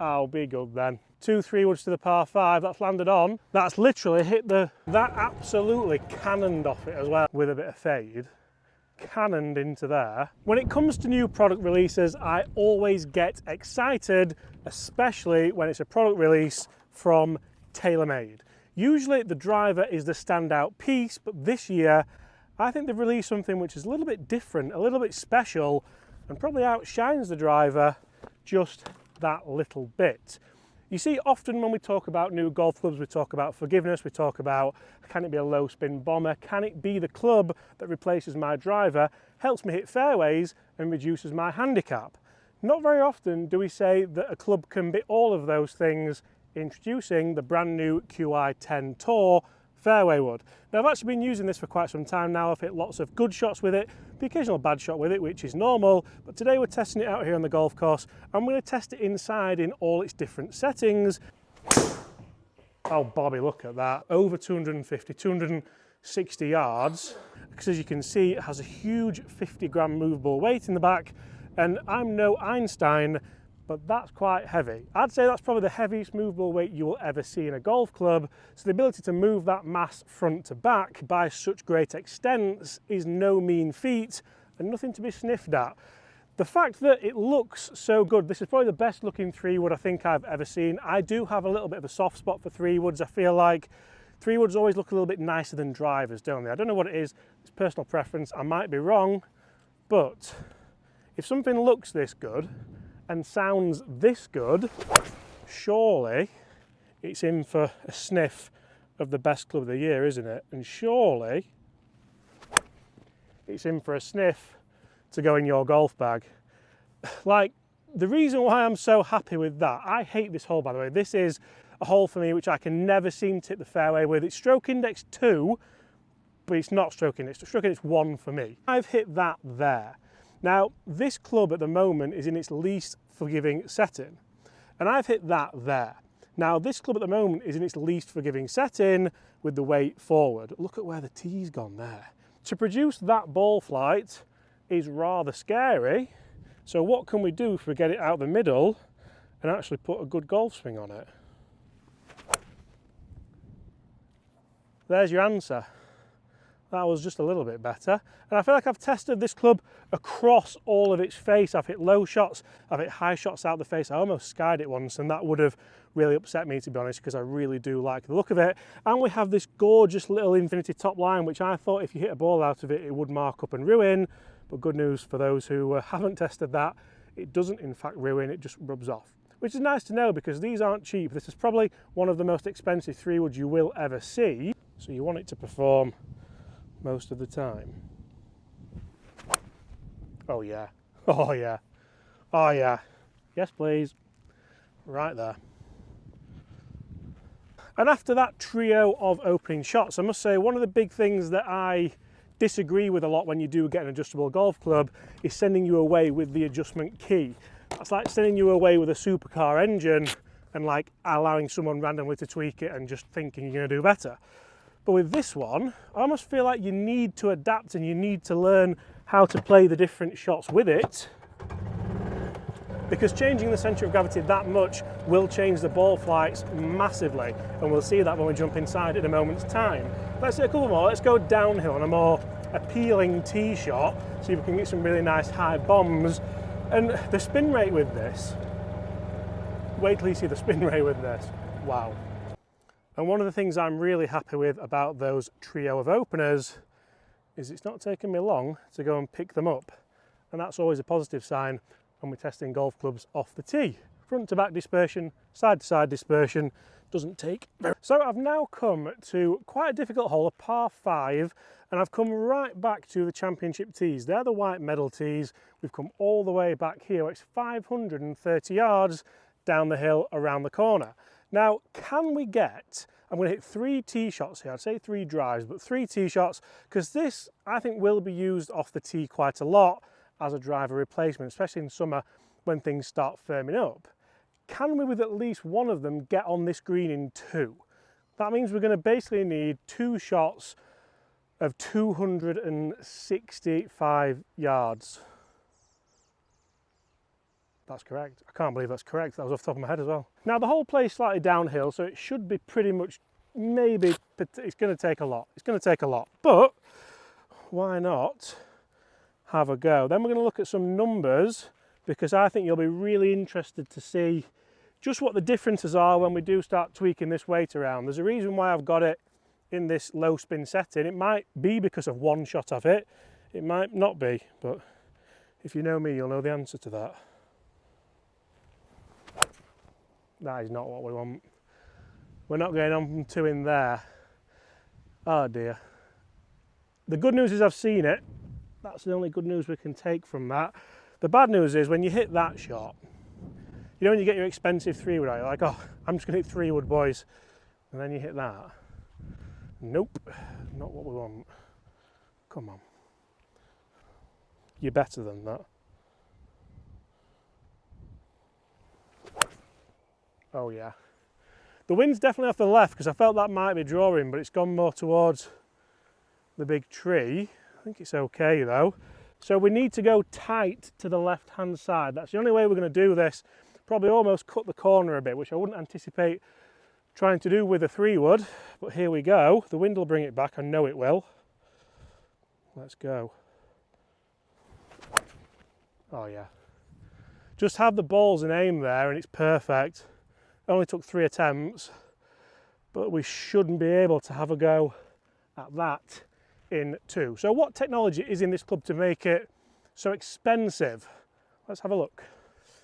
I'll be good then. 2 3-woods to the par 5, that's landed on. That's literally hit that absolutely cannoned off it as well with a bit of fade. Cannoned into there. When it comes to new product releases, I always get excited, especially when it's a product release from TaylorMade. Usually the driver is the standout piece, but this year I think they've released something which is a little bit different, a little bit special, and probably outshines the driver just that little bit. You see, often when we talk about new golf clubs, we talk about forgiveness, we talk about, can it be a low spin bomber? Can it be the club that replaces my driver, helps me hit fairways and reduces my handicap? Not very often do we say that a club can be all of those things, introducing the brand new QI10 Tour fairway wood. Now, I've actually been using this for quite some time now. I've hit lots of good shots with it, the occasional bad shot with it, which is normal, but today we're testing it out here on the golf course. I'm going to test it inside in all its different settings. Oh, Bobby, look at that. Over 250, 260 yards. Because as you can see, it has a huge 50-gram movable weight in the back, and I'm no Einstein, but that's quite heavy. I'd say that's probably the heaviest movable weight you will ever see in a golf club. So the ability to move that mass front to back by such great extents is no mean feat and nothing to be sniffed at. The fact that it looks so good, this is probably the best looking 3-wood I think I've ever seen. I do have a little bit of a soft spot for 3-woods. I feel like 3-woods always look a little bit nicer than drivers, don't they? I don't know what it is, it's personal preference, I might be wrong, but if something looks this good and sounds this good, surely it's in for a sniff of the best club of the year, isn't it? And surely it's in for a sniff to go in your golf bag. Like, the reason why I'm so happy with that, I hate this hole, by the way. This is a hole for me which I can never seem to hit the fairway with. It's stroke index 2, but it's not stroke index. Stroke index 1 for me. I've hit that there. Now, this club at the moment is in its least forgiving setting, and I've hit that there. Now, this club at the moment is in its least forgiving setting with the weight forward. Look at where the tee's gone there. To produce that ball flight is rather scary, so what can we do if we get it out the middle and actually put a good golf swing on it? There's your answer. That was just a little bit better. And I feel like I've tested this club across all of its face. I've hit low shots, I've hit high shots out the face. I almost skied it once, and that would have really upset me, to be honest, because I really do like the look of it. And we have this gorgeous little infinity top line, which I thought if you hit a ball out of it, it would mark up and ruin. But good news for those who haven't tested that, it doesn't in fact ruin, it just rubs off. Which is nice to know, because these aren't cheap. This is probably one of the most expensive 3-woods you will ever see. So you want it to perform most of the time. Oh yeah, oh yeah, oh yeah, yes please, right there. And after that trio of opening shots, I must say one of the big things that I disagree with a lot when you do get an adjustable golf club is sending you away with the adjustment key. That's like sending you away with a supercar engine and like allowing someone randomly to tweak it and just thinking you're going to do better. But with this one, I almost feel like you need to adapt and you need to learn how to play the different shots with it, because changing the centre of gravity that much will change the ball flights massively, and we'll see that when we jump inside in a moment's time. Let's hit a couple more. Let's go downhill on a more appealing tee shot, see if we can get some really nice high bombs. And the spin rate with this, wait till you see the spin rate with this, wow. And one of the things I'm really happy with about those trio of openers is it's not taken me long to go and pick them up. And that's always a positive sign when we're testing golf clubs off the tee. Front to back dispersion, side to side dispersion, doesn't take very... So I've now come to quite a difficult hole, a par 5, and I've come right back to the championship tees. They're the white medal tees. We've come all the way back here. It's 530 yards down the hill around the corner. Now, can we get, I'm going to hit 3 tee shots here, I'd say 3 drives, but 3 tee shots, because this, I think, will be used off the tee quite a lot as a driver replacement, especially in summer when things start firming up. Can we, with at least one of them, get on this green in 2? That means we're going to basically need 2 shots of 265 yards. That's correct. I can't believe that's correct. That was off the top of my head as well. Now the whole place slightly downhill, so it should be pretty much, maybe, it's going to take a lot. It's going to take a lot, but why not have a go? Then we're going to look at some numbers, because I think you'll be really interested to see just what the differences are when we do start tweaking this weight around. There's a reason why I've got it in this low spin setting. It might be because of one shot of it. It might not be, but if you know me, you'll know the answer to that. That is not what we want. We're not going on from 2 in there. Oh dear. The good news is I've seen it. That's the only good news we can take from that. The bad news is when you hit that shot, you know when you get your expensive 3-wood out, you're like, oh, I'm just going to hit 3-wood, boys. And then you hit that. Nope, not what we want. Come on. You're better than that. Oh yeah. The wind's definitely off the left because I felt that might be drawing, but it's gone more towards the big tree. I think it's okay though. So we need to go tight to the left hand side. That's the only way we're going to do this. Probably almost cut the corner a bit, which I wouldn't anticipate trying to do with a 3-wood, but here we go. The wind will bring it back, I know it will. Let's go. Oh yeah. Just have the balls and aim there and it's perfect. It only took 3 attempts, but we shouldn't be able to have a go at that in 2. So what technology is in this club to make it so expensive? Let's have a look.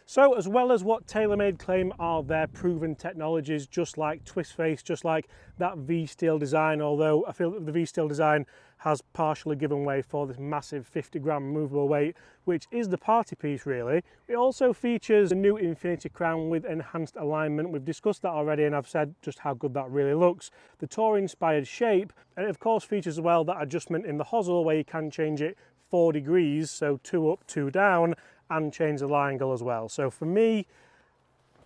So as well as what TaylorMade claim are their proven technologies, just like twist face, just like that V-steel design, although I feel that the V-steel design has partially given way for this massive 50-gram removable weight, which is the party piece really. It also features a new infinity crown with enhanced alignment. We've discussed that already and I've said just how good that really looks. The Tour-inspired shape, and it of course features as well that adjustment in the hosel where you can change it 4 degrees, so 2 up, 2 down, and change the lie angle as well. So for me,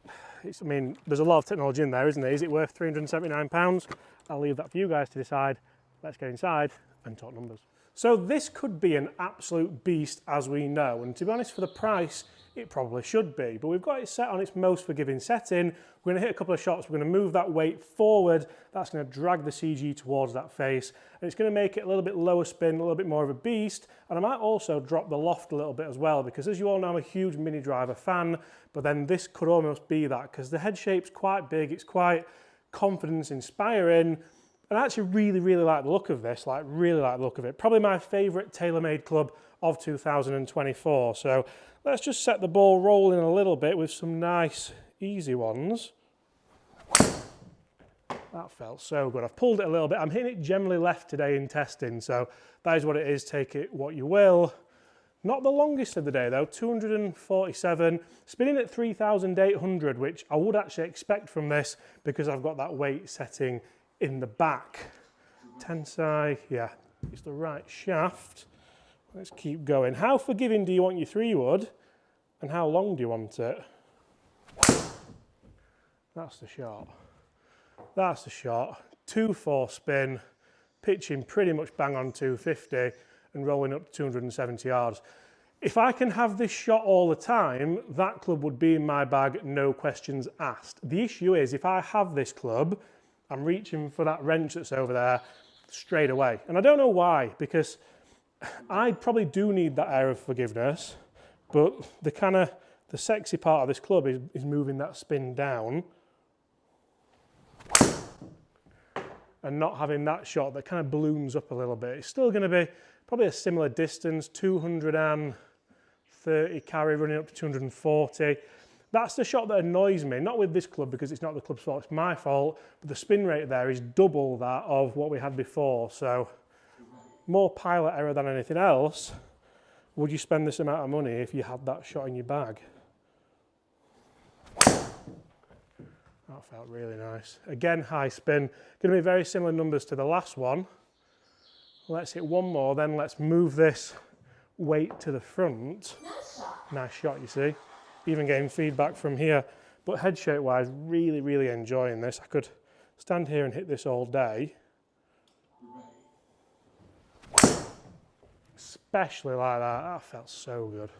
I mean, there's a lot of technology in there, isn't there? Is it worth £379? I'll leave that for you guys to decide. Let's get inside and talk numbers. So this could be an absolute beast as we know, and to be honest, for the price, it probably should be, but we've got it set on its most forgiving setting. We're going to hit a couple of shots, we're going to move that weight forward, that's going to drag the CG towards that face, and it's going to make it a little bit lower spin, a little bit more of a beast, and I might also drop the loft a little bit as well, because as you all know, I'm a huge Mini Driver fan, but then this could almost be that, because the head shape's quite big, it's quite confidence inspiring, and I actually really like the look of this, really like the look of it. Probably my favourite TaylorMade club of 2024, so let's just set the ball rolling a little bit with some nice, easy ones. That felt so good. I've pulled it a little bit. I'm hitting it generally left today in testing, so that is what it is. Take it what you will. Not the longest of the day though, 247, spinning at 3,800, which I would actually expect from this because I've got that weight setting in the back. Tensai, yeah, it's the right shaft. Let's keep going. How forgiving do you want your 3-wood and how long do you want it? That's the shot. That's the shot. 2-4 spin, pitching pretty much bang on 250 and rolling up to 270 yards. If I can have this shot all the time, that club would be in my bag, no questions asked. The issue is if I have this club, I'm reaching for that wrench that's over there straight away. And I don't know why, because I probably do need that air of forgiveness, but the sexy part of this club is moving that spin down and not having that shot that kind of balloons up a little bit. It's still going to be probably a similar distance, 230 carry running up to 240. That's the shot that annoys me, not with this club because it's not the club's fault, it's my fault, but the spin rate there is double that of what we had before, so more pilot error than anything else. Would you spend this amount of money if you had that shot in your bag? That felt really nice. Again, high spin. Going to be very similar numbers to the last one. Let's hit one more, then let's move this weight to the front. Nice shot, you see. Even getting feedback from here. But head shape wise, really enjoying this. I could stand here and hit this all day. Especially like that. That felt so good.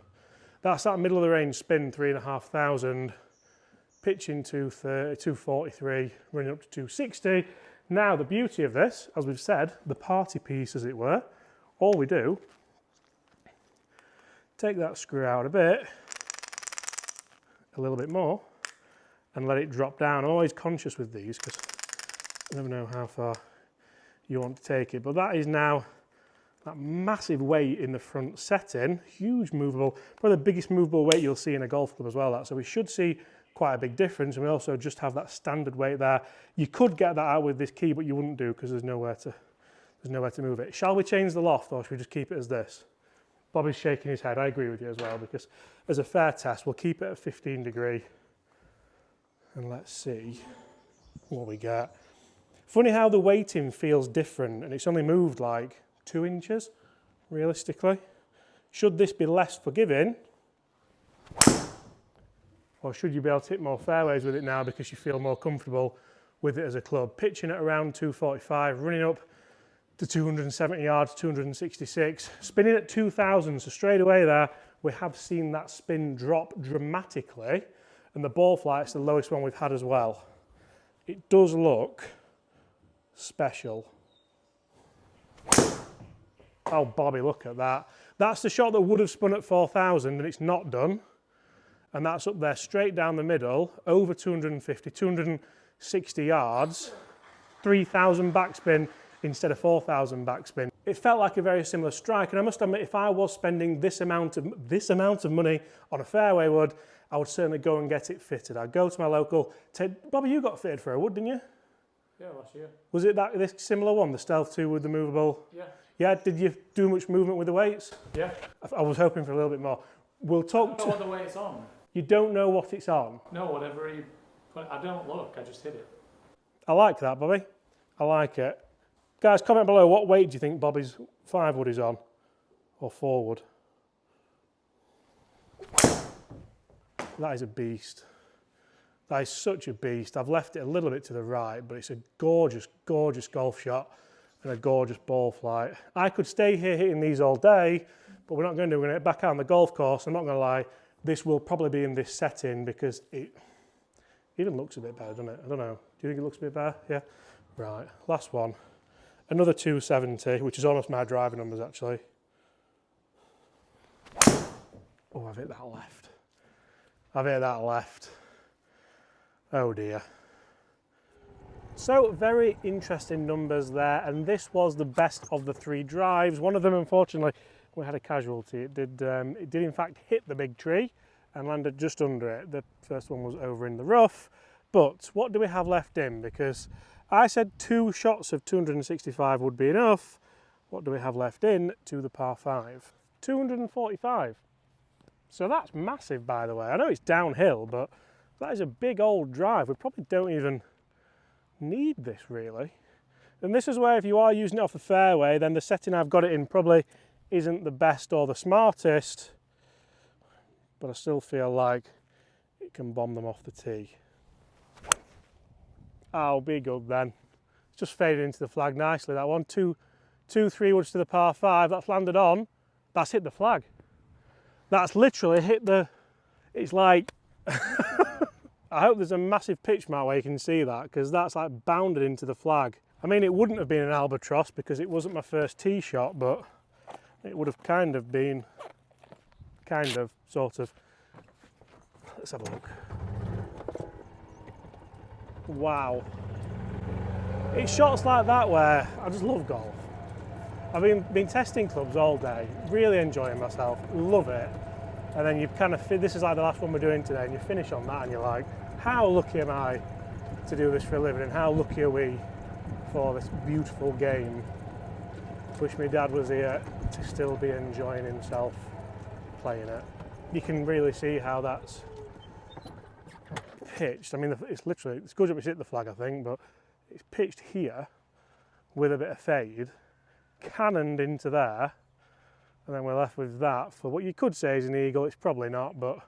That's that middle of the range spin, 3,500, pitching 230, 243, running up to 260. Now the beauty of this, as we've said, the party piece as it were, all we do, take that screw out a bit, a little bit more, and let it drop down. I'm always conscious with these because you never know how far you want to take it. But that is now that massive weight in the front setting, huge movable, probably the biggest movable weight you'll see in a golf club as well. That. So we should see quite a big difference, and we also just have that standard weight there. You could get that out with this key, but you wouldn't do because there's nowhere to move it. Shall we change the loft, or should we just keep it as this? Bobby's shaking his head. I agree with you as well, because as a fair test, we'll keep it at 15 degree, and let's see what we get. Funny how the weighting feels different, and it's only moved like 2 inches, realistically. Should this be less forgiving, or should you be able to hit more fairways with it now because you feel more comfortable with it as a club? Pitching at around 245, running up to 270 yards, 266, spinning at 2,000, so straight away there, we have seen that spin drop dramatically, and the ball flight's the lowest one we've had as well. It does look special. Oh, Bobby, look at that. That's the shot that would have spun at 4,000 and it's not done. And that's up there straight down the middle, over 250, 260 yards, 3,000 backspin instead of 4,000 backspin. It felt like a very similar strike, and I must admit, if I was spending this amount of money on a fairway wood, I would certainly go and get it fitted. I'd go to my local, Bobby, you got fitted for a wood, didn't you? Yeah, last year. Was it this similar one, the Stealth 2 with the movable? Yeah. Yeah, did you do much movement with the weights? Yeah. I was hoping for a little bit more. We'll talk I don't know what the weight's on. You don't know what it's on? No, whatever he put, I don't look, I just hit it. I like that, Bobby. I like it. Guys, comment below, what weight do you think Bobby's 5 wood is on? Or 4 wood? That is a beast. That is such a beast. I've left it a little bit to the right, but it's a gorgeous, gorgeous golf shot and a gorgeous ball flight. I could stay here hitting these all day, but we're not going to. We're going to get back out on the golf course. I'm not going to lie, this will probably be in this setting because it even looks a bit better, doesn't it? I don't know. Do you think it looks a bit better? Yeah. Right, last one. Another 270, which is almost my driving numbers actually. Oh, I've hit that left. I've hit that left. Oh dear. So very interesting numbers there, and this was the best of the 3 drives. One of them, unfortunately, we had a casualty. It did in fact hit the big tree and landed just under it. The first one was over in the rough. But what do we have left in? Because I said 2 shots of 265 would be enough. What do we have left in to the par 5? 245. So that's massive, by the way. I know it's downhill, but that is a big old drive. We probably don't even need this really. And this is where if you are using it off the fairway, then the setting I've got it in probably isn't the best or the smartest, but I still feel like it can bomb them off the tee. Oh, be good then. It's just faded into the flag nicely, that one. 3 woods to the par 5. That's landed on. That's hit the flag. That's literally hit the... It's like... I hope there's a massive pitch mark where you can see that, because that's like bounded into the flag. I mean, it wouldn't have been an albatross because it wasn't my first tee shot, but it would have kind of been, sort of. Let's have a look. Wow. It's shots like that where I just love golf. I've been testing clubs all day, really enjoying myself, love it. And then you kind of, this is like the last one we're doing today, and you finish on that and you're like, how lucky am I to do this for a living, and how lucky are we for this beautiful game? Wish my dad was here to still be enjoying himself playing it. You can really see how that's pitched. I mean, it's literally, it's good that it's hit the flag, I think, but it's pitched here with a bit of fade, cannoned into there, and then we're left with that for what you could say is an eagle. It's probably not, but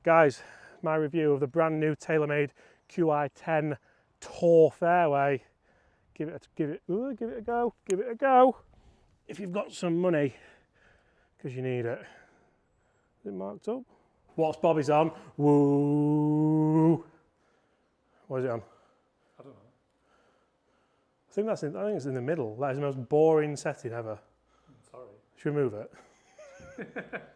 guys, my review of the brand new TaylorMade QI10 Tour fairway. Give it a go. Give it a go. If you've got some money, because you need it. Is it marked up? What's Bobby's on? Woo. What is it on? I don't know. I think it's in the middle. That is the most boring setting ever. Sorry. Should we move it?